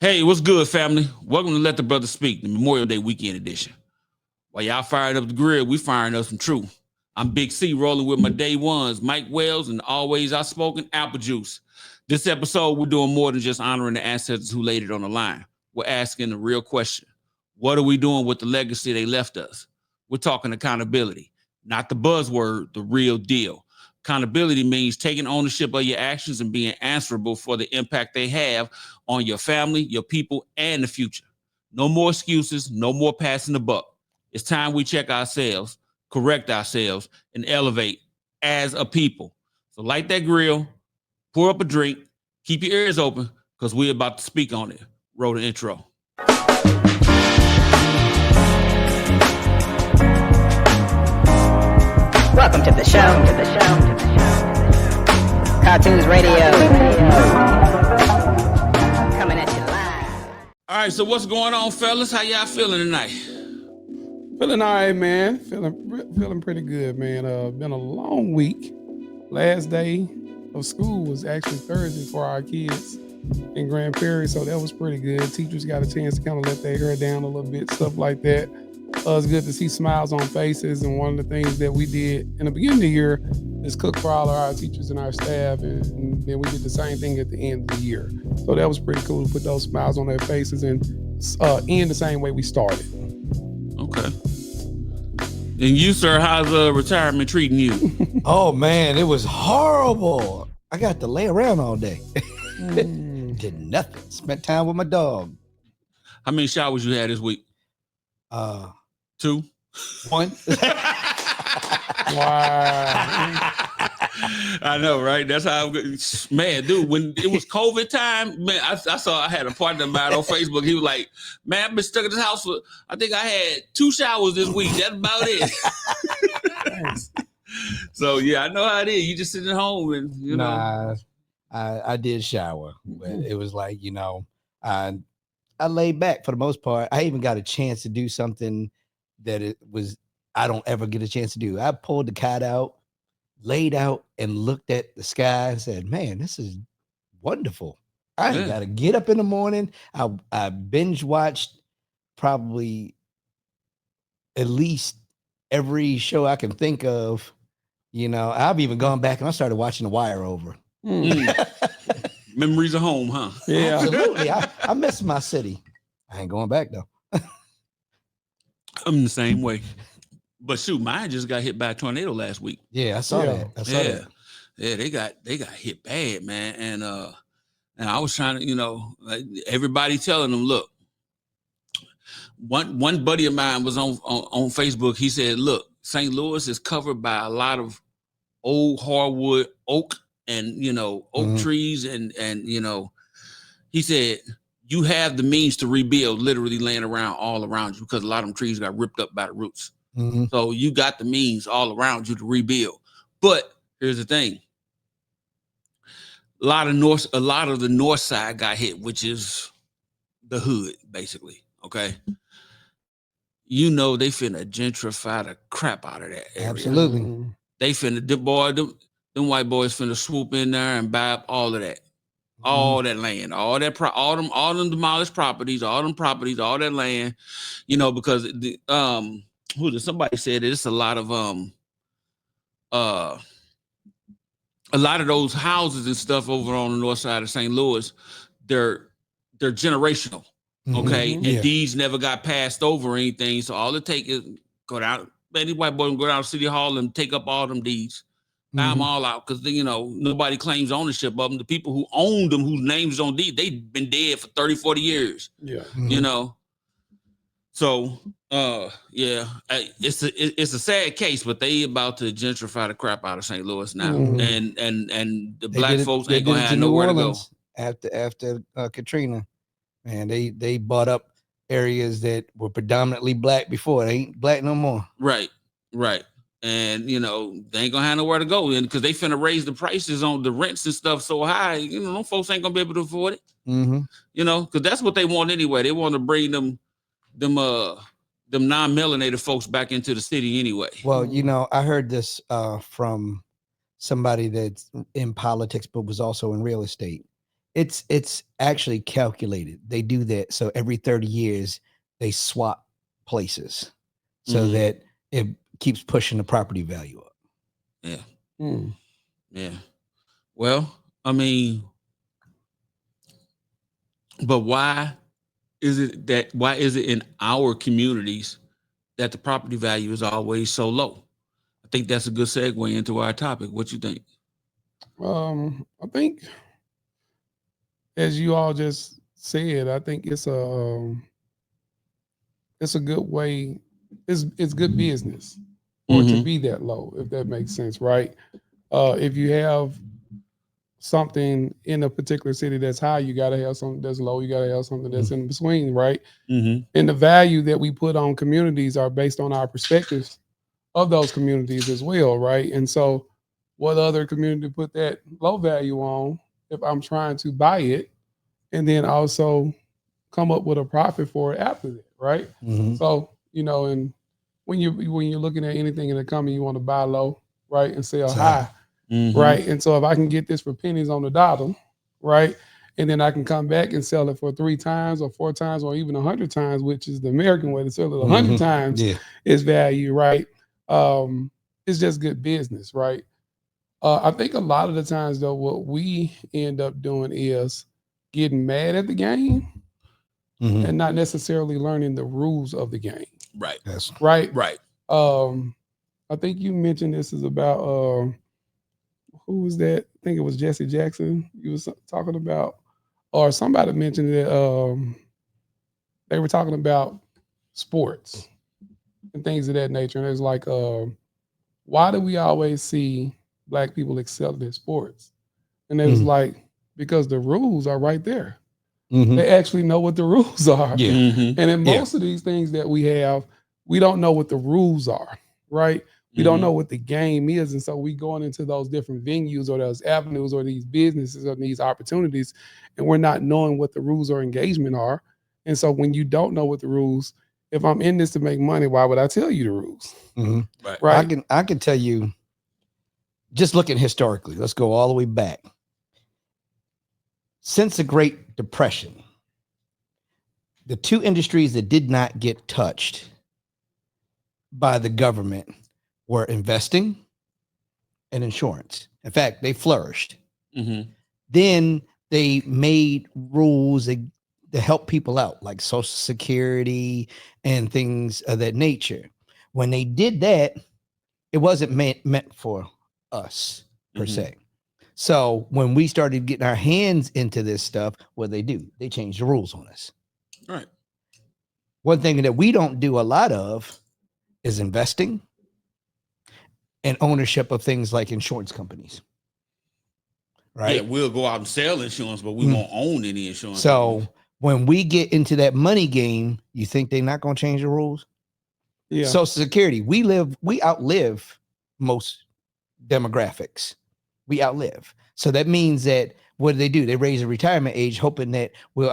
Hey, what's good, family? Welcome to Let the Brotha Speak, the Memorial Day weekend edition. While y'all firing up the grill, we firing up some truth. I'm Big C, rolling with my day ones, Mike Wells, and always outspoken AppleJuce. This episode, we're doing more than just honoring the ancestors who laid it on the line. We're asking the real question. What are we doing with the legacy they left us? We're talking accountability, not the buzzword, the real deal. Accountability means taking ownership of your actions and being answerable for the impact they have on your family, your people, and the future. No more excuses, no more passing the buck. It's time we check ourselves, correct ourselves, and elevate as a people. So light that grill, pour up a drink, keep your ears open, because we're about to speak on it. Roll the intro. Welcome to the show. Cartoons Radio. Coming at you live. All right, so what's going on, fellas? How y'all feeling tonight? Feeling all right, man. Feeling pretty good, man. Been a long week. Last day of school was actually Thursday for our kids in Grand Prairie, so that was pretty good. Teachers got a chance to kind of let their hair down a little bit, stuff like that. It's good to see smiles on faces, and one of the things that we did in the beginning of the year is cook for all of our teachers and our staff, and then we did the same thing at the end of the year. So that was pretty cool to put those smiles on their faces and end the same way we started. Okay. And you, sir, how's retirement treating you? Oh man, it was horrible. I got to lay around all day. Did nothing. Spent time with my dog. How many showers you had this week? 2? 1. Wow. I know, right? That's how man, dude, when it was COVID time, man, I had a partner of mine on Facebook. He was like, man, I've been stuck in this house for, I think I had 2 showers this week. That's about it. So yeah, I know how it is. You just sitting at home and you know. I did shower, but it was like, I laid back for the most part. I even got a chance to do something that I don't ever get a chance to do. I pulled the cot out, laid out, and looked at the sky and said, man, this is wonderful. I ain't got to get up in the morning. I binge watched probably at least every show I can think of. I've even gone back and I started watching The Wire over. Memories of home, huh? Yeah. Absolutely. I miss my city. I ain't going back though. I'm the same way. But shoot, mine just got hit by a tornado last week. Yeah, I saw that. That. Yeah, they got hit bad, man. And I was trying to, everybody telling them, look, one buddy of mine was on Facebook. He said, look, St. Louis is covered by a lot of old hardwood oak and oak trees and he said you have the means to rebuild literally laying around all around you because a lot of them trees got ripped up by the roots. So you got the means all around you to rebuild. But here's the thing. A lot of the north side got hit, which is the hood, basically. Okay. They finna gentrify the crap out of that area. Absolutely. They finna, them white boys finna swoop in there and buy up all of that. All that land, all them demolished properties, all that land, because somebody said it's a lot of those houses and stuff over on the north side of St. Louis, they're generational. Okay. And these never got passed over or anything. So all it take is go down, any white boy can go down to City Hall and take up all them deeds. Buy them all out because nobody claims ownership of them. The people who owned them, whose names on deed, they've been dead for 30, 40 years. Yeah. So it's a sad case, but they about to gentrify the crap out of St. Louis now, and the black folks ain't gonna have nowhere to go after Katrina. Man, they bought up areas that were predominantly black before. They ain't black no more. Right. And they ain't gonna have nowhere to go, and because they finna raise the prices on the rents and stuff so high, them folks ain't gonna be able to afford it. Because that's what they want anyway. They want to bring them non-melanated folks back into the city anyway. Well, I heard this from somebody that's in politics but was also in real estate, It's actually calculated. They do that so every 30 years they swap places so Mhm. that it keeps pushing the property value up. Yeah. Mm. Yeah. Well, I mean, but why is it in our communities that the property value is always so low? I think that's a good segue into our topic. What you think? I think, as you all just said, I think it's a good way. It's good business for it to Mhm. be that low, if that makes sense, right? If you have something in a particular city that's high, you got to have something that's low. You got to have something that's in between, right? Mhm. And the value that we put on communities are based on our perspectives of those communities as well, right? And so, what other community put that low value on? If I'm trying to buy it, and then also come up with a profit for it after that, right? Mhm. So, and when you're looking at anything in the company, you want to buy low, right, and sell So, high, Mhm. right? And so if I can get this for pennies on the dollar, right, and then I can come back and sell it for 3 times or 4 times or even 100 times, which is the American way to sell it, 100 times yeah. its value, right? It's just good business, right? I think a lot of the times though, what we end up doing is getting mad at the game Mhm. and not necessarily learning the rules of the game, Right. That's right? Right. I think you mentioned this is about who was that? I think it was Jesse Jackson. You was talking about, or somebody mentioned that they were talking about sports and things of that nature. And it was like, why do we always see black people excelling in sports? And it was Mhm. like, because the rules are right there. Mhm. They actually know what the rules are. Yeah. Mhm. And in Yeah. most of these things that we have, we don't know what the rules are, right? We don't Mhm. know what the game is. And so we going into those different venues or those avenues or these businesses or these opportunities, and we're not knowing what the rules or engagement are. And so when you don't know what the rules, if I'm in this to make money, why would I tell you the rules? Mhm. Right. Right. I can tell you, just looking historically, let's go all the way back. Since the Great Depression, the two industries that did not get touched by the government were investing and insurance. In fact, they flourished. Mhm. Then they made rules to help people out, like Social Security and things of that nature. When they did that, it wasn't meant for us per Mhm. se. So when we started getting our hands into this stuff, what they do? They changed the rules on us. Right. One thing that we don't do a lot of is investing and ownership of things like insurance companies. Yeah, Right. we'll go out and sell insurance, but we Mm. won't own any insurance. So when we get into that money game, you think they're not going to change the rules? Yeah. Social Security, we outlive most demographics. We outlive. So that means that what do? They raise the retirement age, hoping that we'll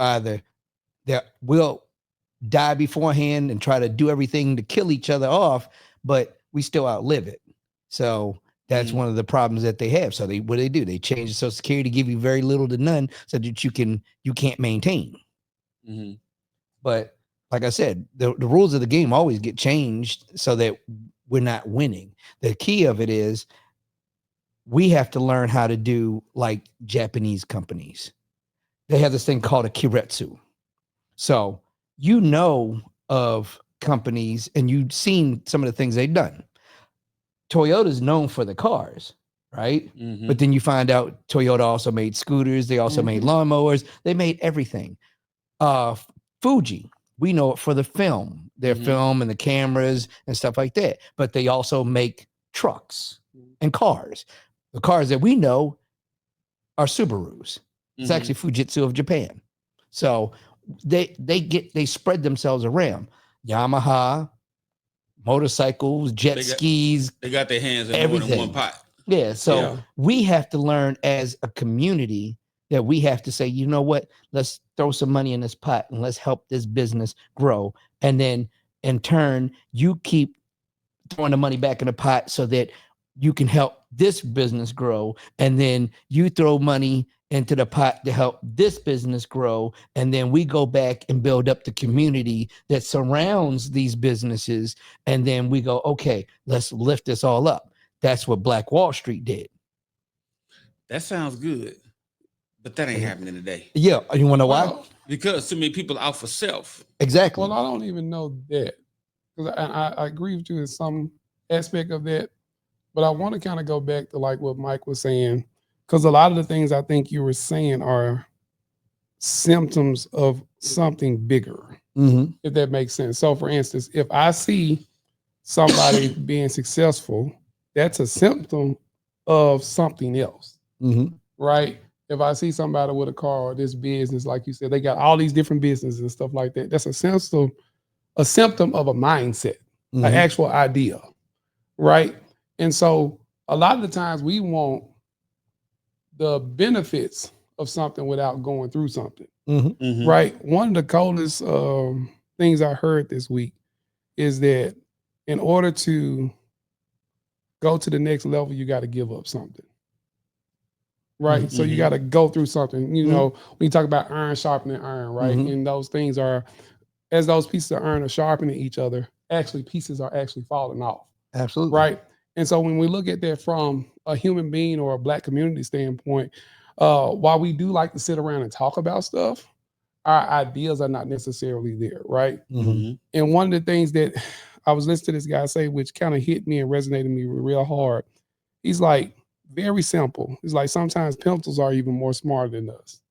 die beforehand and try to do everything to kill each other off, but we still outlive it. So that's one of the problems that they have. So what do? They change the Social Security, give you very little to none, so that you can't maintain. Mhm. But like I said, the rules of the game always get changed so that we're not winning. The key of it is we have to learn how to do like Japanese companies. They have this thing called a kiretsu. So of companies and you've seen some of the things they've done. Toyota's known for the cars, right? Mhm. But then you find out Toyota also made scooters. They also made lawnmowers. They made everything. Fuji, we know it for the film, their Mhm. film and the cameras and stuff like that. But they also make trucks and cars. The cars that we know are Subarus. It's Mhm. actually Fujitsu of Japan. So they spread themselves around. Yamaha, motorcycles, jet skis, They got their hands in more than one everything. pot. Yeah. So Yeah. we have to learn as a community that we have to say, you know what, let's throw some money in this pot and let's help this business grow. And then in turn, you keep throwing the money back in the pot so that you can help this business grow. And then you throw money into the pot to help this business grow. And then we go back and build up the community that surrounds these businesses. And then we go, okay, let's lift this all up. That's what Black Wall Street did. That sounds good, but that ain't happening today. Yeah. You want to know why? Well, Because too many people out for self. Exactly. well, I don't even know that, because I agree with you in some aspect of that, but I want to kind of go back to like what Mike was saying, because a lot of the things I think you were saying are symptoms of something bigger, Mhm. if that makes sense. So, for instance, if I see somebody being successful, that's a symptom of something else, Mhm. right? If I see somebody with a car or this business, like you said, they got all these different businesses and stuff like that. That's a symptom of a mindset, an Mhm. actual idea, right? And so a lot of the times we want the benefits of something without going through something, Mhm. Mhm. right? One of the coldest things I heard this week is that in order to go to the next level, you got to give up something. Right. So you Mhm. got to go through something. You Mhm. know, when you talk about iron sharpening iron, right? Mhm. And those things are, as those pieces of iron are sharpening each other, actually pieces are actually falling off. Absolutely. Right. And so when we look at that from a human being or a Black community standpoint, while we do like to sit around and talk about stuff, our ideas are not necessarily there. Right. Mhm. Mhm. And one of the things that I was listening to this guy say, which kind of hit me and resonated me real hard, he's like, very simple. He's like, sometimes pencils are even more smarter than us.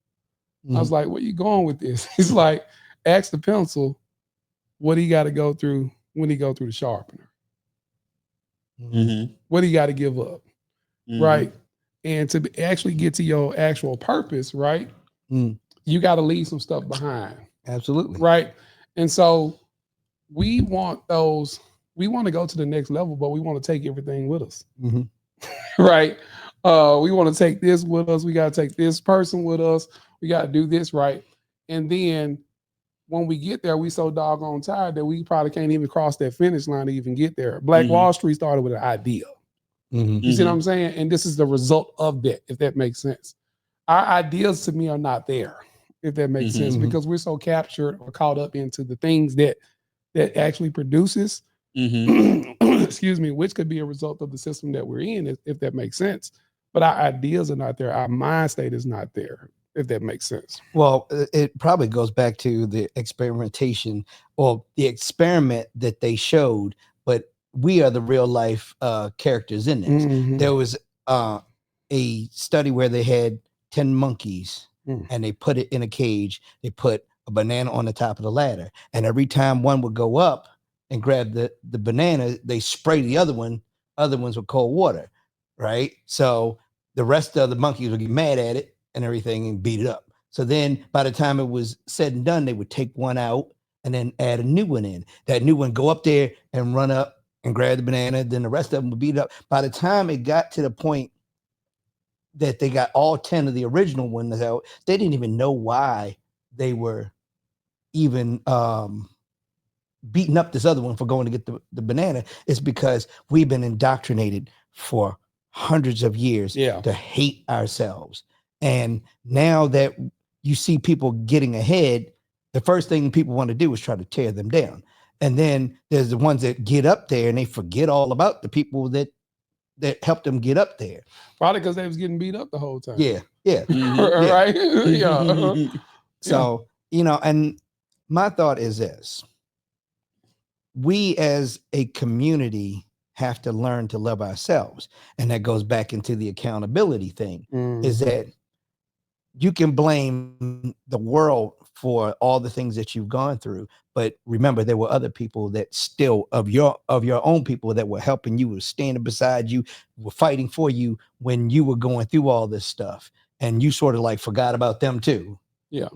I was Mhm. like, where you going with this? He's like, ask the pencil what he got to go through when he go through the sharpener. Mhm. Mhm. What he got to give up, Mhm. right? And to actually get to your actual purpose, right? Mhm. You got to leave some stuff behind, Absolutely. right? And so we want to go to the next level, but we want to take everything with us. Mhm. Right? We want to take this with us. We got to take this person with us. We got to do this right. And then when we get there, we so doggone tired that we probably can't even cross that finish line to even get there. Black Mhm. Wall Street started with an idea. Mhm. You see what Mhm. I'm saying? And this is the result of that, if that makes sense. Our ideas to me are not there, if that makes sense, Mhm. because we're so captured or caught up into the things that actually produces, Mhm. excuse me, which could be a result of the system that we're in, if that makes sense. But our ideas are not there. Our mind state is not there, if that makes sense. Well, it probably goes back to the experimentation or the experiment that they showed, but we are the real life characters in this. Mhm. There was a study where they had 10 monkeys Mm. and they put it in a cage. They put a banana on the top of the ladder. And every time one would go up and grab the banana, they spray the other ones with cold water, right? So the rest of the monkeys would get mad at it and everything and beat it up. So then by the time it was said and done, they would take one out and then add a new one in. That new one go up there and run up and grab the banana. Then the rest of them would beat it up. By the time it got to the point that they got all 10 of the original ones out, they didn't even know why they were even beating up this other one for going to get the banana. It's because we've been indoctrinated for hundreds of years Yeah. to hate ourselves. And now that you see people getting ahead, the first thing people want to do is try to tear them down. And then there's the ones that get up there and they forget all about the people that helped them get up there. Probably because they was getting beat up the whole time. Yeah. Yeah. Mhm. Right? Yeah. So, and my thought is this: we as a community have to learn to love ourselves. And that goes back into the accountability thing, is that you can blame the world for all the things that you've gone through, but remember there were other people that still of your own people that were helping you, were standing beside you, were fighting for you when you were going through all this stuff, and you sort of like forgot about them too. Yeah.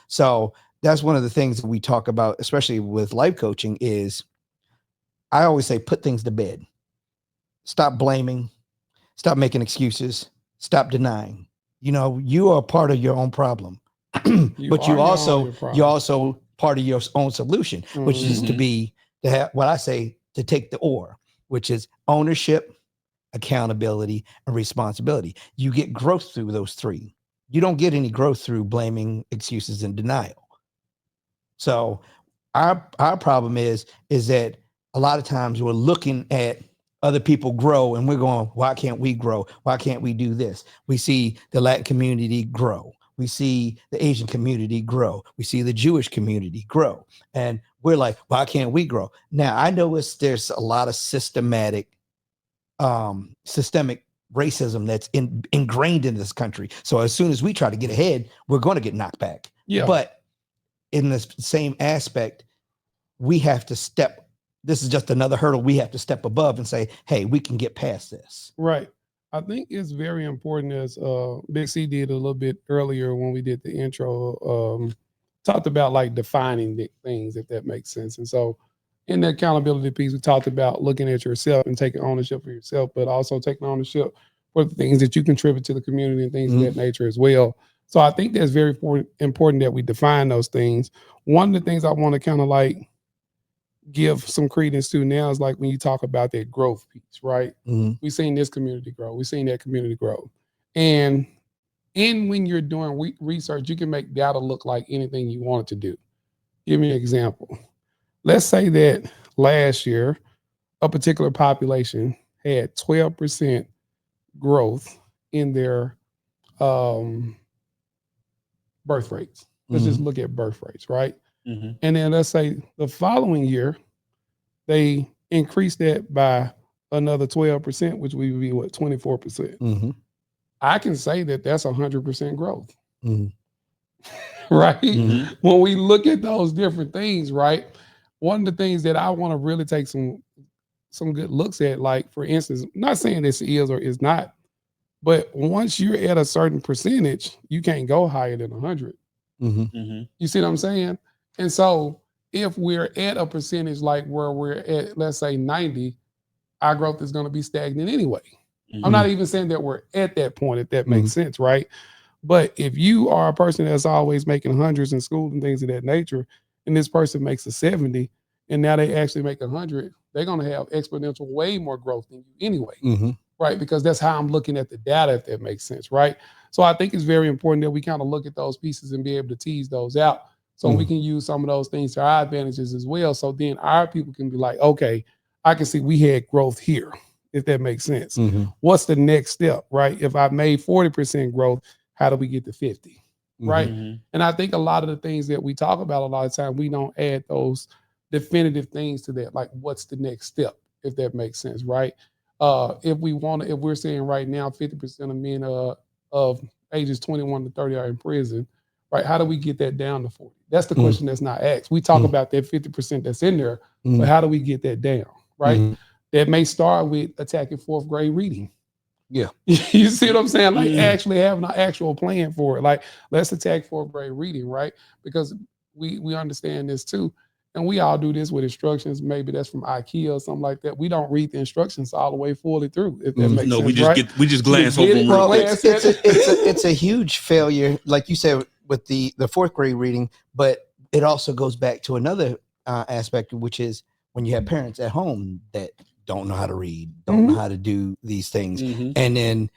So that's one of the things that we talk about, especially with life coaching, is I always say put things to bed. Stop blaming, stop making excuses, stop denying. You are part of your own problem. But you're also part of your own solution, which is to have what I say, to take the OR, which is ownership, accountability, and responsibility. You get growth through those three. you don't get any growth through blaming, excuses, and denial. So our problem is that a lot of times we're looking at other people grow and we're going, why can't we grow? Why can't we do this? We see the Latin community grow. We see the Asian community grow. We see the Jewish community grow. And we're like, why can't we grow? Now, I know there's a lot of systemic racism that's ingrained in this country. So as soon as we try to get ahead, we're going to get knocked back. Yeah. But in the same aspect, we have to this is just another hurdle we have to step above and say, hey, we can get past this. Right. I think it's very important, as Big C did a little bit earlier when we did the intro, talked about like defining the things, if that makes sense. And so in the accountability piece, we talked about looking at yourself and taking ownership for yourself, but also taking ownership for the things that you contribute to the community and things of that nature as well. So I think that's very important that we define those things. One of the things I want to kind of like give some credence to now is like when you talk about that growth piece, right? We've seen this community grow. We've seen that community grow. And when you're doing research, you can make data look like anything you want it to do. Give me an example. Let's say that last year, a particular population had 12% growth in their birth rates. Let's just look at birth rates, right? And then let's say the following year, they increased that by another 12%, which would be what, 24%. I can say that that's 100% growth. Right? When we look at those different things, right? One of the things that I want to really take some good looks at, like for instance, I'm not saying this is or is not, but once you're at a certain percentage, you can't go higher than 100. You see what I'm saying? And so if we're at a percentage like where we're at, let's say 90, our growth is going to be stagnant anyway. I'm not even saying that we're at that point, if that makes sense, right? But if you are a person that's always making hundreds in school and things of that nature, and this person makes a 70, and now they actually make 100, they're going to have exponential way more growth than you anyway, right? Because that's how I'm looking at the data, if that makes sense, right? So I think it's very important that we kind of look at those pieces and be able to tease those out. So we can use some of those things to our advantages as well. So then our people can be like, okay, I can see we had growth here, if that makes sense. What's the next step, right? If I made 40% growth, how do we get to 50, right? And I think a lot of the things that we talk about a lot of time, we don't add those definitive things to that, like what's the next step, if that makes sense, right? If we're saying right now 50% of men of ages 21 to 30 are in prison, right? How do we get that down to 40? That's the question that's not asked. We talk about that 50% that's in there, but how do we get that down, right? That may start with attacking fourth grade reading. Yeah. You see what I'm saying? Like actually having an actual plan for it. Like let's attack fourth grade reading, right? Because we understand this too. And we all do this with instructions. Maybe that's from IKEA or something like that. We don't read the instructions all the way fully through, if that makes sense. We just glance over them. Well, it's a huge failure, like you said, with the fourth grade reading, but it also goes back to another aspect, which is when you have parents at home that don't know how to read, don't know how to do these things, and then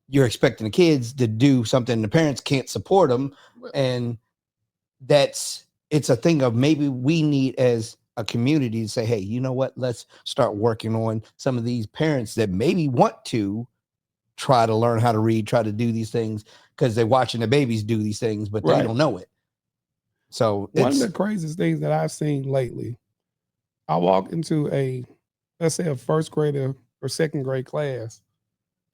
you're expecting the kids to do something the parents can't support them, and it's a thing of maybe we need as a community to say, hey, you know what, let's start working on some of these parents that maybe want to try to learn how to read, try to do these things because they're watching the babies do these things, but they don't know it. So one of the craziest things that I've seen lately, I walk into let's say a first grader or second grade class,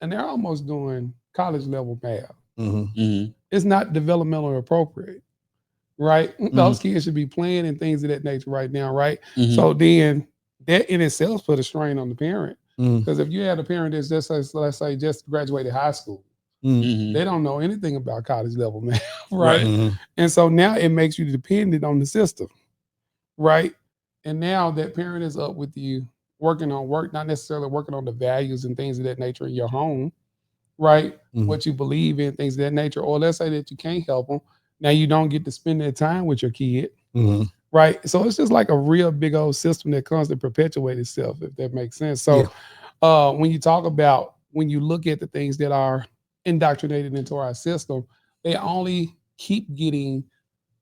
and they're almost doing college level math. It's not developmental appropriate, right? Those kids should be playing and things of that nature right now, right? So then that in itself put a strain on the parent. Because if you had a parent that's just, let's say, just graduated high school, they don't know anything about college level math, right? And so now it makes you dependent on the system, right? And now that parent is up with you working on work, not necessarily working on the values and things of that nature in your home, right? What you believe in, things of that nature. Or let's say that you can't help them. Now you don't get to spend that time with your kid, right? So it's just like a real big old system that comes to perpetuate itself, if that makes sense. So when you talk about, when you look at the things that are indoctrinated into our system, they only keep getting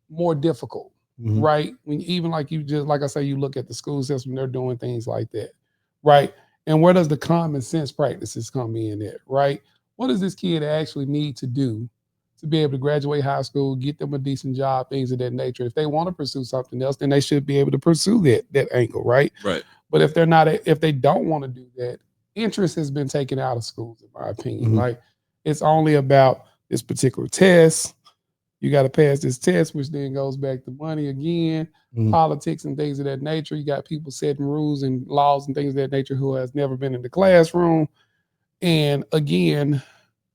more difficult, Mhm. right? When even like you just like I say, you look at the school system, they're doing things like that, right? And where does the common sense practices come in at, right? What does this kid actually need to do to be able to graduate high school, get them a decent job, things of that nature? If they want to pursue something else, then they should be able to pursue that angle, right? Right. But if they're not, if they don't want to do that, interest has been taken out of schools, in my opinion. Mhm. Like it's only about this particular test. You got to pass this test, which then goes back to money again, Mhm. politics and things of that nature. You got people setting rules and laws and things of that nature who has never been in the classroom. And again,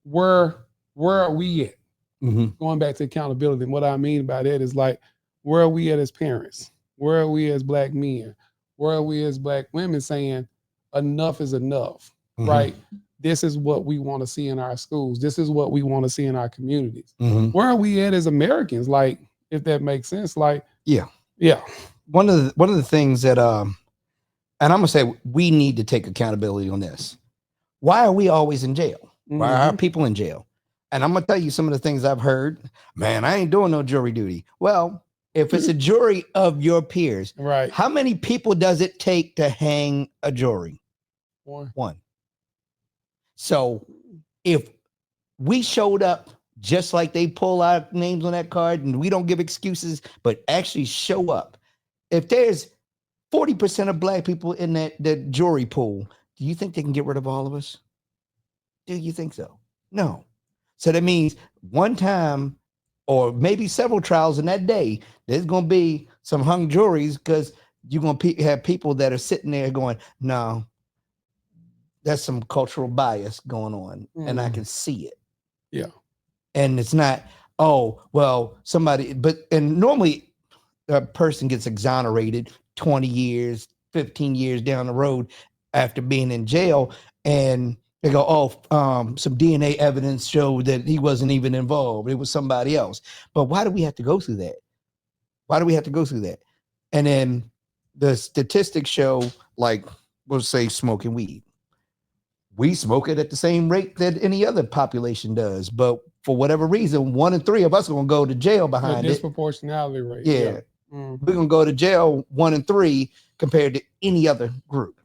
where are we at? Mhm. Going back to accountability. And what I mean by that is like, where are we at as parents? Where are we as Black men? Where are we as Black women saying enough is enough, Mhm. right? This is what we want to see in our schools. This is what we want to see in our communities. Mhm. Where are we at as Americans? Like, if that makes sense, like, Yeah. yeah. One of the things that and I'm gonna say we need to take accountability on this. Why are we always in jail? Why are our Mhm. people in jail? And I'm gonna tell you some of the things I've heard. Man, I ain't doing no jury duty. Well, if it's a jury of your peers, Right. how many people does it take to hang a jury? One. So if we showed up just like they pull our names on that card and we don't give excuses, but actually show up. If there's 40% of Black people in that jury pool, do you think they can get rid of all of us? Do you think so? No. So that means one time or maybe several trials in that day, there's going to be some hung juries because you're going to have people that are sitting there going, no, that's some cultural bias going on. And I can see it. Yeah. And it's not, oh, well, somebody, and normally a person gets exonerated 20 years, 15 years down the road after being in jail. And they go, oh, some DNA evidence showed that he wasn't even involved. It was somebody else. But why do we have to go through that? Why do we have to go through that? And then the statistics show, like, we'll say smoking weed. We smoke it at the same rate that any other population does. But for whatever reason, 1 in 3 of us are going to go to jail behind it. Disproportionality rate. Yeah. We're going to go to jail 1 in 3 compared to any other group.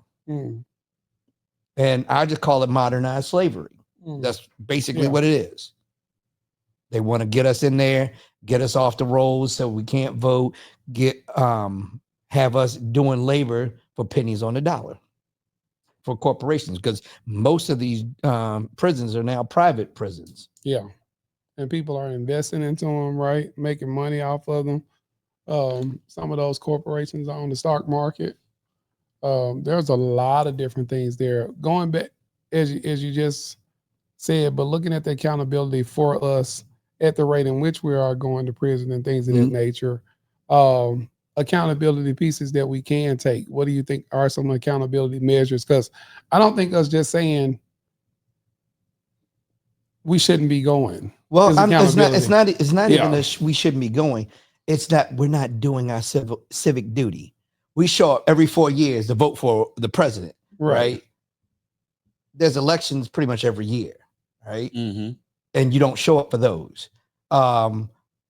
And I just call it modernized slavery. That's basically what it is. They want to get us in there, get us off the rolls so we can't vote, have us doing labor for pennies on the dollar for corporations, because most of these prisons are now private prisons. Yeah. And people are investing into them, right? Making money off of them. Some of those corporations are on the stock market. There's a lot of different things there. Going back, as you just said, but looking at the accountability for us at the rate in which we are going to prison and things of that nature, accountability pieces that we can take. What do you think are some accountability measures? Because I don't think us just saying we shouldn't be going. Well, it's not Yeah. even we shouldn't be going. It's that we're not doing our civic duty. We show up every 4 years to vote for the president, right? There's elections pretty much every year, right? And you don't show up for those.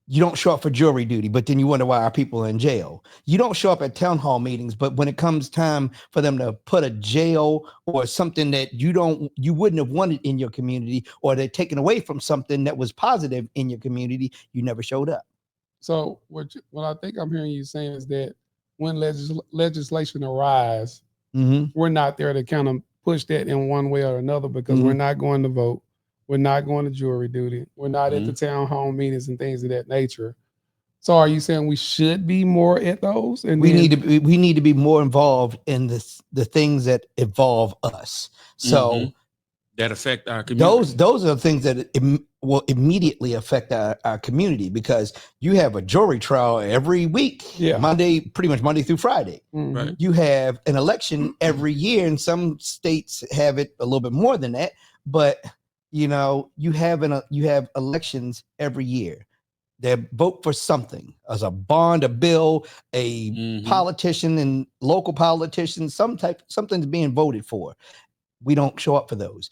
You don't show up for jury duty, but then you wonder why our people are in jail. You don't show up at town hall meetings, but when it comes time for them to put a jail or something that you wouldn't have wanted in your community, or they're taken away from something that was positive in your community, you never showed up. So what I think I'm hearing you saying is that when legislation arrives, we're not there to kind of push that in one way or another, because we're not going to vote. We're not going to jury duty. We're not at the town hall meetings and things of that nature. So are you saying we should be more at those? And we need to be more involved in the things that involve us. So that affect our community. Those are the things that will immediately affect our community, because you have a jury trial every week, pretty much Monday through Friday. Right. You have an election every year, and some states have it a little bit more than that, but you have elections every year. They vote for something, as a bond, a bill, a politician, and local politicians, something's being voted for. We don't show up for those.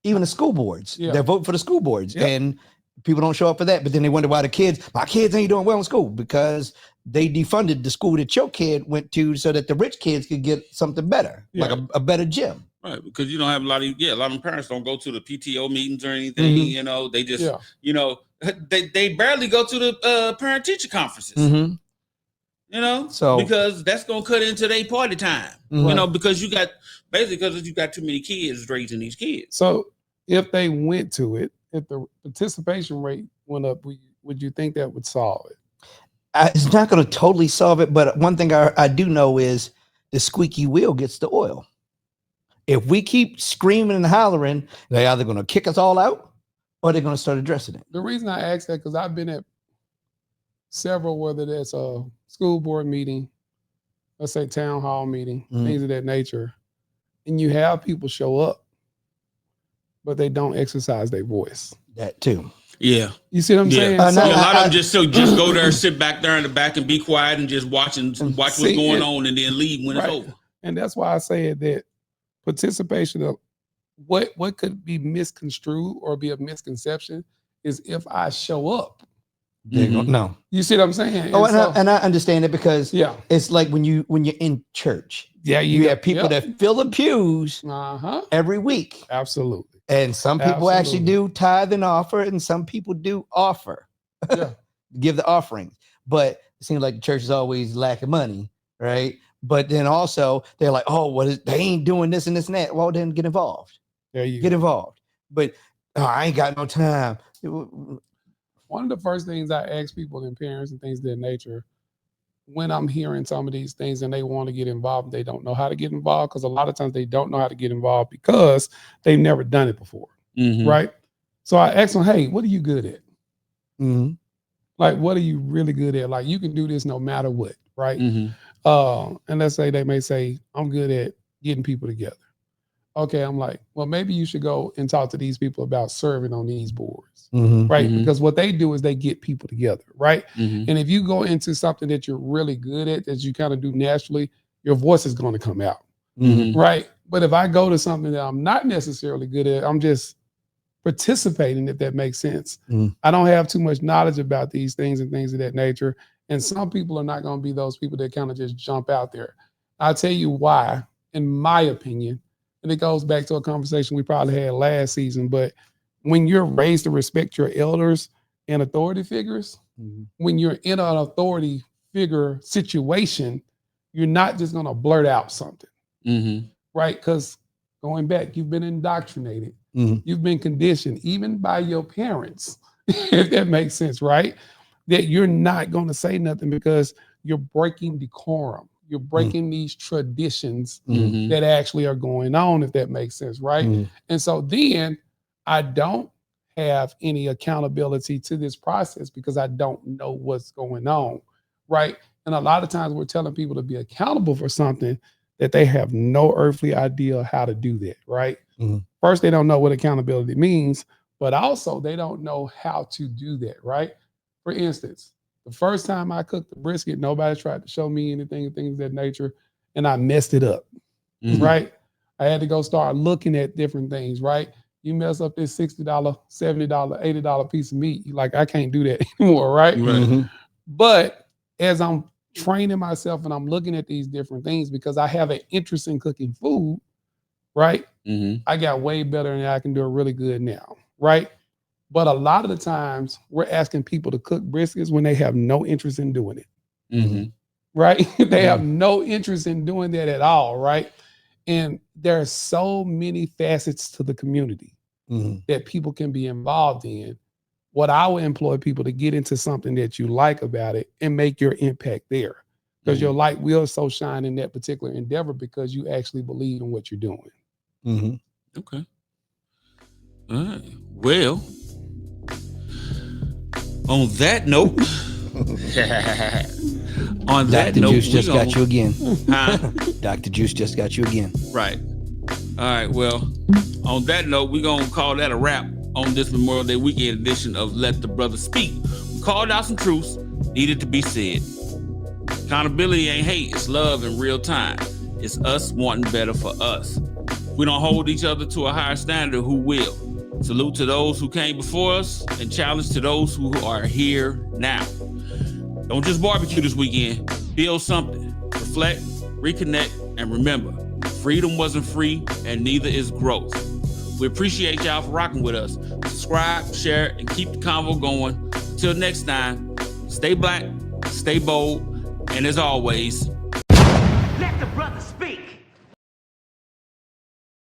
even the school boards. Yeah. They're voting for the school boards, Yep. and people don't show up for that. But then they wonder why my kids ain't doing well in school, because they defunded the school that your kid went to so that the rich kids could get something better, like a better gym. Right, because you don't have a lot of parents don't go to the PTO meetings or anything. Mm-hmm. They just they barely go to the parent teacher conferences. Mm-hmm. So because that's gonna cut into their party time. Because you got too many kids raising these kids. So if they went to it, if the participation rate went up, would you think that would solve it? It's not going to totally solve it, but one thing I do know is the squeaky wheel gets the oil. If we keep screaming and hollering, they're either going to kick us all out or they're going to start addressing it. The reason I ask that, because I've been at several, whether that's a school board meeting, let's say town hall meeting, things of that nature, and you have people show up, but they don't exercise their voice. That too. Yeah. You see what I'm saying? A lot of them just go there, sit back there in the back and be quiet and just watch what's going on and then leave when it's over. And that's why I said that participation of what could be misconstrued or be a misconception is if I show up. No. You see what I'm saying? And I understand it, because it's like when you're in church. Yeah, you have people that fill the pews every week. Absolutely. And some people actually do tithe and offer, and some people do offer, give the offerings. But it seems like the church is always lacking money, right? But then also they're like, they ain't doing this and this and that. Well, then get involved. Get involved. But I ain't got no time. One of the first things I ask people and parents and things of that nature, when I'm hearing some of these things and they want to get involved, they don't know how to get involved, because a lot of times they don't know how to get involved because they've never done it before, right? So I ask them, hey, what are you good at? Like, what are you really good at? Like, you can do this no matter what, right? And let's say they may say, I'm good at getting people together. Okay, I'm like, well, maybe you should go and talk to these people about serving on these boards, right? Because what they do is they get people together, right? And if you go into something that you're really good at, that you kind of do naturally, your voice is going to come out, right? But if I go to something that I'm not necessarily good at, I'm just participating, if that makes sense. I don't have too much knowledge about these things and things of that nature. And some people are not going to be those people that kind of just jump out there. I'll tell you why, in my opinion. And it goes back to a conversation we probably had last season, but when you're raised to respect your elders and authority figures, when you're in an authority figure situation, you're not just going to blurt out something, right? Because going back, you've been indoctrinated. You've been conditioned, even by your parents, if that makes sense, right? That you're not going to say nothing because you're breaking decorum. You're breaking these traditions that actually are going on, if that makes sense, right? And so then I don't have any accountability to this process because I don't know what's going on, right? And a lot of times we're telling people to be accountable for something that they have no earthly idea how to do that, right? First, they don't know what accountability means, but also they don't know how to do that, right? For instance, the first time I cooked the brisket, nobody tried to show me anything, things of that nature, and I messed it up, right? I had to go start looking at different things, right? You mess up this $60, $70, $80 piece of meat, you're like, I can't do that anymore, right? But as I'm training myself and I'm looking at these different things, because I have an interest in cooking food, right? I got way better and I can do it really good now, right? But a lot of the times we're asking people to cook briskets when they have no interest in doing it, right? They have no interest in doing that at all, right? And there are so many facets to the community that people can be involved in. What I would employ people to get into something that you like about it and make your impact there, because your light will so shine in that particular endeavor because you actually believe in what you're doing. Okay. All right. Well, on that note, Dr. Juice just got you again. Huh? Dr. Juice just got you again. Right. All right. Well, on that note, we're going to call that a wrap on this Memorial Day weekend edition of Let the Brother Speak. We called out some truths needed to be said. Accountability ain't hate. It's love in real time. It's us wanting better for us. we don't hold each other to a higher standard, who will? Salute to those who came before us and challenge to those who are here now. Don't just barbecue this weekend. Build something. Reflect, reconnect, and remember, freedom wasn't free and neither is growth. We appreciate y'all for rocking with us. Subscribe, share, and keep the convo going. Until next time, stay black, stay bold, and as always, Let the brother speak.